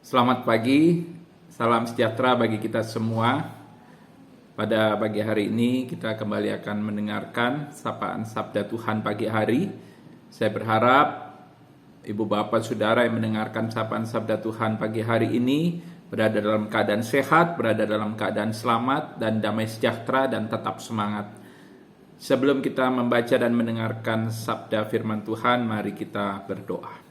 Selamat pagi, salam sejahtera bagi kita semua. Pada pagi hari ini kita kembali akan mendengarkan sapaan Sabda Tuhan pagi hari. Saya berharap Ibu Bapak Saudara yang mendengarkan sapaan Sabda Tuhan pagi hari ini berada dalam keadaan sehat, berada dalam keadaan selamat dan damai sejahtera dan tetap semangat. Sebelum kita membaca dan mendengarkan sabda firman Tuhan, mari kita berdoa.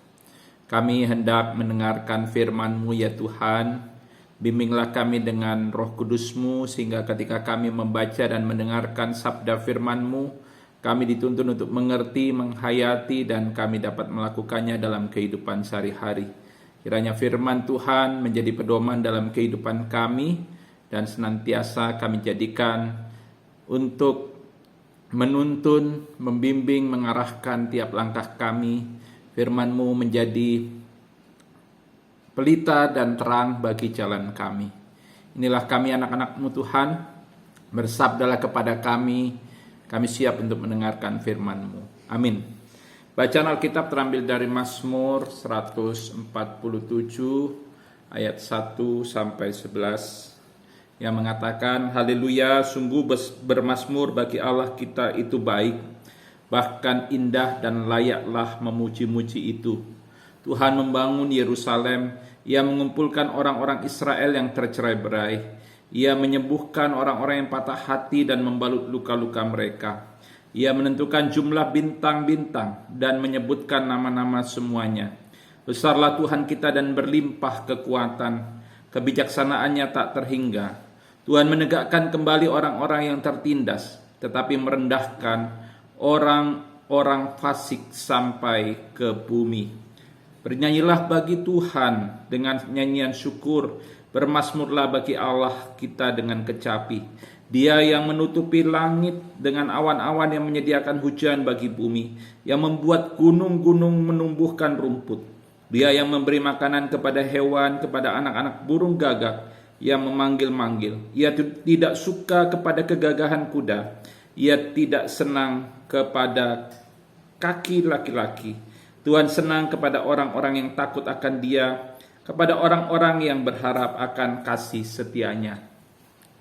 Kami hendak mendengarkan firman-Mu ya Tuhan. Bimbinglah kami dengan Roh Kudus-Mu sehingga ketika kami membaca dan mendengarkan sabda firman-Mu, kami dituntun untuk mengerti, menghayati, dan kami dapat melakukannya dalam kehidupan sehari-hari. Kiranya firman Tuhan menjadi pedoman dalam kehidupan kami dan senantiasa kami jadikan untuk menuntun, membimbing, mengarahkan tiap langkah kami. Firman-Mu menjadi pelita dan terang bagi jalan kami. Inilah kami anak-anak-Mu Tuhan, bersabdalah kepada kami siap untuk mendengarkan firman-Mu. Amin. Bacaan Alkitab terambil dari Mazmur 147 ayat 1 sampai 11 yang mengatakan, Haleluya, sungguh bermazmur bagi Allah kita itu baik, bahkan indah dan layaklah memuji-muji itu. Tuhan membangun Yerusalem, Ia mengumpulkan orang-orang Israel yang tercerai-berai. Ia menyembuhkan orang-orang yang patah hati dan membalut luka-luka mereka. Ia menentukan jumlah bintang-bintang dan menyebutkan nama-nama semuanya. Besarlah Tuhan kita dan berlimpah kekuatan, kebijaksanaannya tak terhingga. Tuhan menegakkan kembali orang-orang yang tertindas, tetapi merendahkan orang-orang fasik sampai ke bumi. Bernyanyilah bagi Tuhan dengan nyanyian syukur, bermazmurlah bagi Allah kita dengan kecapi. Dia yang menutupi langit dengan awan-awan yang menyediakan hujan bagi bumi, yang membuat gunung-gunung menumbuhkan rumput. Dia yang memberi makanan kepada hewan, kepada anak-anak burung gagak, yang memanggil-manggil. Ia tidak suka kepada kegagahan kuda. Ia tidak senang kepada kaki laki-laki. Tuhan senang kepada orang-orang yang takut akan Dia, kepada orang-orang yang berharap akan kasih setianya.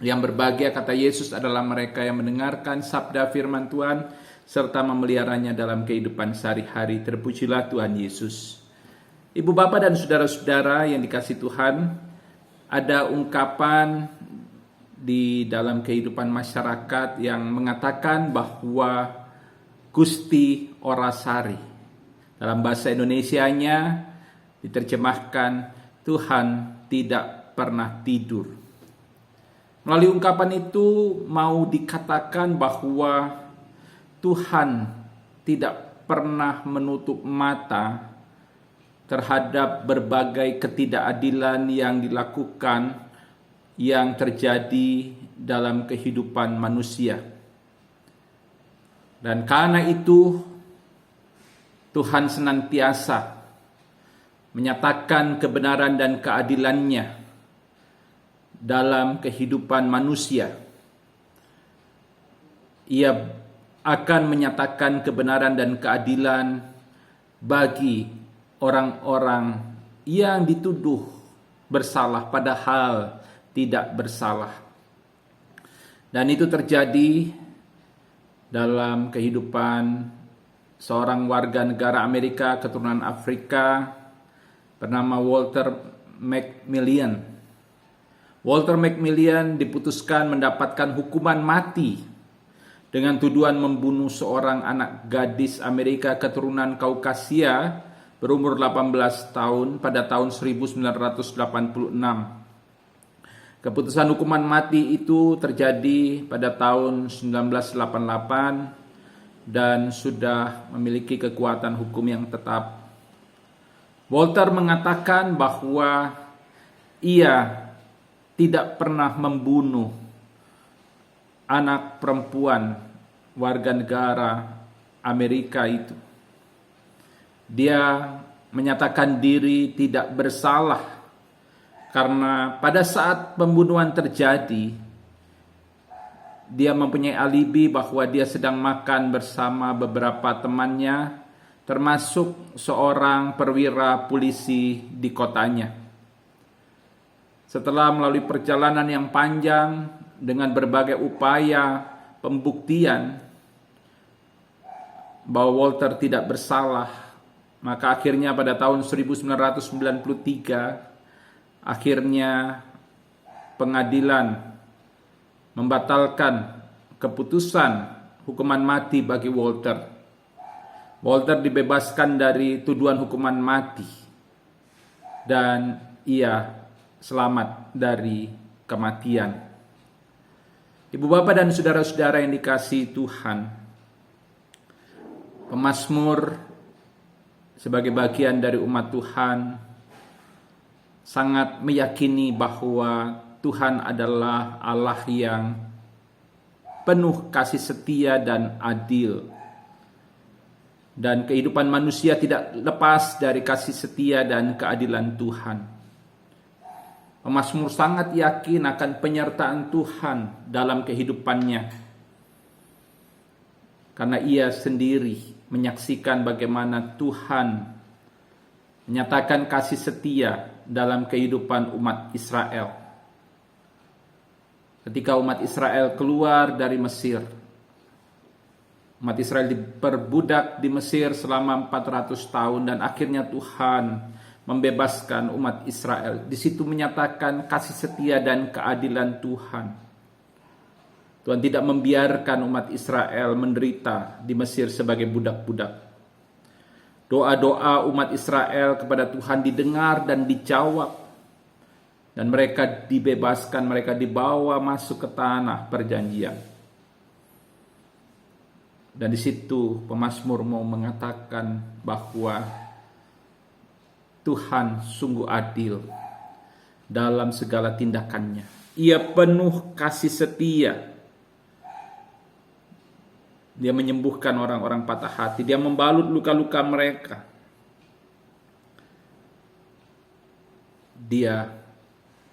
Yang berbahagia, kata Yesus, adalah mereka yang mendengarkan sabda firman Tuhan serta memeliharanya dalam kehidupan sehari-hari. Terpujilah Tuhan Yesus. Ibu bapak dan saudara-saudara yang dikasihi Tuhan, ada ungkapan di dalam kehidupan masyarakat yang mengatakan bahwa Gusti ora sari. Dalam bahasa Indonesianya diterjemahkan Tuhan tidak pernah tidur. Melalui ungkapan itu mau dikatakan bahwa Tuhan tidak pernah menutup mata terhadap berbagai ketidakadilan yang dilakukan, yang terjadi dalam kehidupan manusia. Dan karena itu Tuhan senantiasa menyatakan kebenaran dan keadilannya dalam kehidupan manusia. Ia akan menyatakan kebenaran dan keadilan bagi orang-orang yang dituduh bersalah padahal tidak bersalah. Dan itu terjadi dalam kehidupan seorang warga negara Amerika keturunan Afrika bernama Walter McMillian. Walter McMillian diputuskan mendapatkan hukuman mati dengan tuduhan membunuh seorang anak gadis Amerika keturunan Kaukasia berumur 18 tahun pada tahun 1986. Keputusan hukuman mati itu terjadi pada tahun 1988 dan sudah memiliki kekuatan hukum yang tetap. Walter mengatakan bahwa ia tidak pernah membunuh anak perempuan warga negara Amerika itu. Dia menyatakan diri tidak bersalah karena pada saat pembunuhan terjadi, dia mempunyai alibi bahwa dia sedang makan bersama beberapa temannya termasuk seorang perwira polisi di kotanya. Setelah melalui perjalanan yang panjang dengan berbagai upaya pembuktian bahwa Walter tidak bersalah, maka akhirnya pada tahun 1993 akhirnya pengadilan membatalkan keputusan hukuman mati bagi Walter. Walter dibebaskan dari tuduhan hukuman mati dan ia selamat dari kematian. Ibu bapak dan saudara-saudara yang dikasihi Tuhan, pemazmur sebagai bagian dari umat Tuhan sangat meyakini bahwa Tuhan adalah Allah yang penuh kasih setia dan adil. Dan kehidupan manusia tidak lepas dari kasih setia dan keadilan Tuhan. Pemazmur sangat yakin akan penyertaan Tuhan dalam kehidupannya. Karena ia sendiri menyaksikan bagaimana Tuhan menyatakan kasih setia dalam kehidupan umat Israel. Ketika umat Israel keluar dari Mesir, umat Israel diperbudak di Mesir selama 400 tahun dan akhirnya Tuhan membebaskan umat Israel. Di situ menyatakan kasih setia dan keadilan Tuhan. Tuhan tidak membiarkan umat Israel menderita di Mesir sebagai budak-budak. Doa-doa umat Israel kepada Tuhan didengar dan dijawab. Dan mereka dibebaskan, mereka dibawa masuk ke tanah perjanjian. Dan di situ pemazmur mau mengatakan bahwa Tuhan sungguh adil dalam segala tindakannya. Ia penuh kasih setia. Dia menyembuhkan orang-orang patah hati. Dia membalut luka-luka mereka. Dia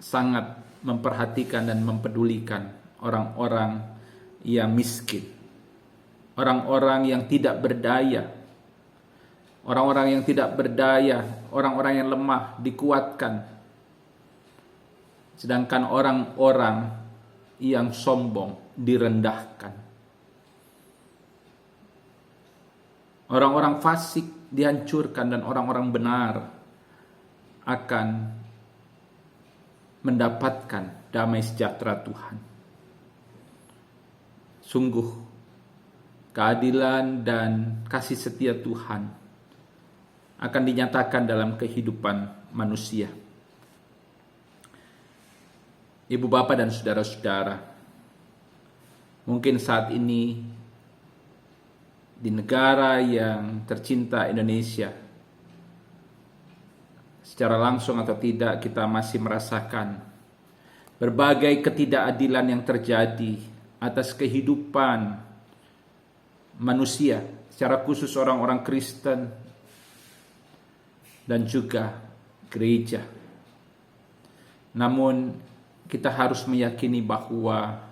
sangat memperhatikan dan mempedulikan orang-orang yang miskin. Orang-orang yang tidak berdaya, orang-orang yang tidak berdaya, orang-orang yang lemah dikuatkan. Sedangkan orang-orang yang sombong direndahkan. Orang-orang fasik dihancurkan dan orang-orang benar akan mendapatkan damai sejahtera Tuhan. Sungguh keadilan dan kasih setia Tuhan akan dinyatakan dalam kehidupan manusia. Ibu bapak dan saudara-saudara, mungkin saat ini di negara yang tercinta Indonesia, secara langsung atau tidak kita masih merasakan berbagai ketidakadilan yang terjadi atas kehidupan manusia, secara khusus orang-orang Kristen dan juga gereja. Namun kita harus meyakini bahwa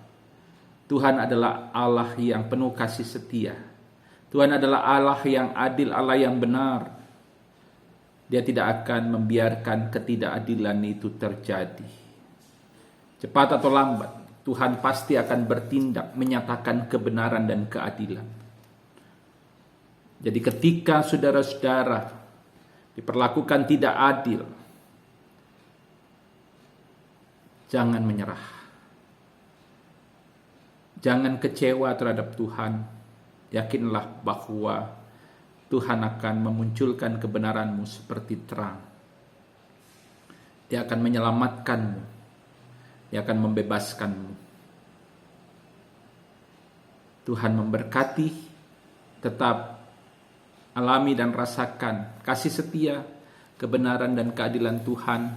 Tuhan adalah Allah yang penuh kasih setia. Tuhan adalah Allah yang adil, Allah yang benar. Dia tidak akan membiarkan ketidakadilan itu terjadi. Cepat atau lambat, Tuhan pasti akan bertindak menyatakan kebenaran dan keadilan. Jadi ketika saudara-saudara diperlakukan tidak adil, jangan menyerah. Jangan kecewa terhadap Tuhan. Yakinlah bahwa Tuhan akan memunculkan kebenaranmu seperti terang. Dia akan menyelamatkanmu. Dia akan membebaskanmu. Tuhan memberkati. Tetap alami dan rasakan kasih setia, kebenaran dan keadilan Tuhan,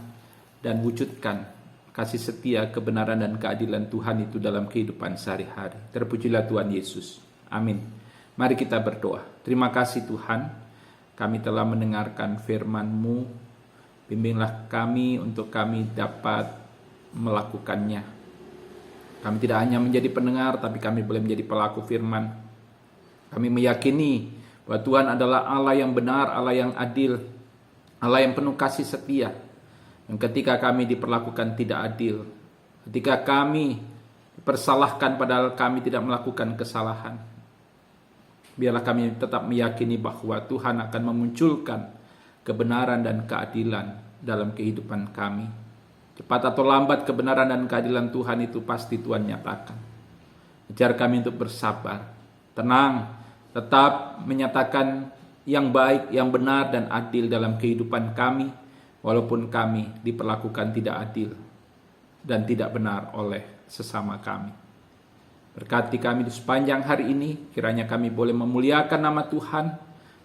dan wujudkan kasih setia, kebenaran dan keadilan Tuhan itu dalam kehidupan sehari-hari. Terpujilah Tuhan Yesus. Amin. Mari kita berdoa. Terima kasih Tuhan, kami telah mendengarkan firman-Mu. Bimbinglah kami untuk kami dapat melakukannya. Kami tidak hanya menjadi pendengar, tapi kami boleh menjadi pelaku firman. Kami meyakini bahwa Tuhan adalah Allah yang benar, Allah yang adil, Allah yang penuh kasih setia. Dan ketika kami diperlakukan tidak adil, ketika kami dipersalahkan padahal kami tidak melakukan kesalahan, biarlah kami tetap meyakini bahwa Tuhan akan memunculkan kebenaran dan keadilan dalam kehidupan kami. Cepat atau lambat kebenaran dan keadilan Tuhan itu pasti Tuhan nyatakan. Ajar kami untuk bersabar, tenang, tetap menyatakan yang baik, yang benar dan adil dalam kehidupan kami, walaupun kami diperlakukan tidak adil dan tidak benar oleh sesama kami. Berkati kami di sepanjang hari ini, kiranya kami boleh memuliakan nama Tuhan.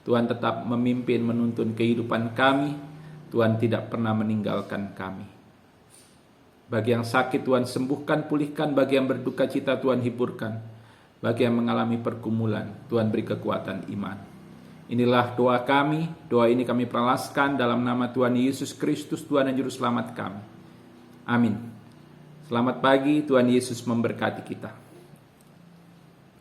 Tuhan tetap memimpin, menuntun kehidupan kami. Tuhan tidak pernah meninggalkan kami. Bagi yang sakit Tuhan sembuhkan, pulihkan. Bagi yang berduka cita Tuhan hiburkan. Bagi yang mengalami pergumulan Tuhan beri kekuatan iman. Inilah doa kami. Doa ini kami peralaskan dalam nama Tuhan Yesus Kristus, Tuhan dan Juru Selamat kami. Amin. Selamat pagi, Tuhan Yesus memberkati kita.